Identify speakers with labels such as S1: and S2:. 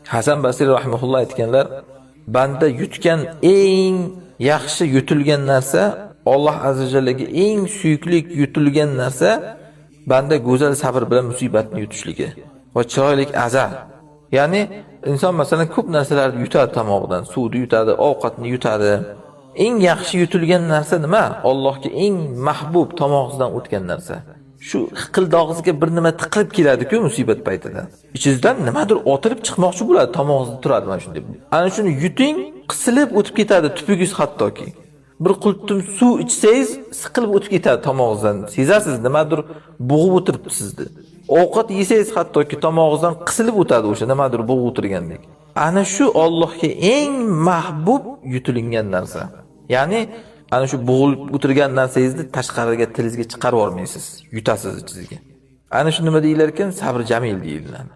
S1: Hasan Basri rahimahulloh aytganlar, banda yutgan eng yaxshi yutilgan narsa, Alloh azza va jallaga eng suyukli yutilgan narsa banda go'zal sabr bilan musibatni yutishligi va chiroyli aza. Ya'ni inson masalan ko'p narsalarni yutadi tomog'idan, suvni yutadi, ovqatni yutadi. Eng yaxshi yutilgan narsa nima? Allohga eng mahbub tomog'ingizdan o'tgan narsa. Shu hiqildog'ingizga bir nima tiqilib keladi-ku musibat paytida. Ichingizdan nimadir otilib chiqmoqchi bo'ladi, tomog'ingizda turadi mana shunday. Ana shuni yuting, qisilib o'tib ketadi tupugingiz hattoki. Bir qultum suv ichsangiz, siqilib o'tib ketadi tomog'ingizdan. Sezasiz, nimadir bo'g'ib o'tiribdi sizni. Ovqat yesangiz hattoki tomog'ingizdan qisilib o'tadi o'sha nimadir bo'g'ib o'tirgandek. Ana shu Allohga eng mahbub yutilgan narsa. Ya'ni ana shu bo'g'ilib o'tirgan narsangizni tashqariga tilingizga chiqarib olmaysiz, yutasiz ichingizga. Ana shu nima deyilar ekan? Sabr jamil deyiladi.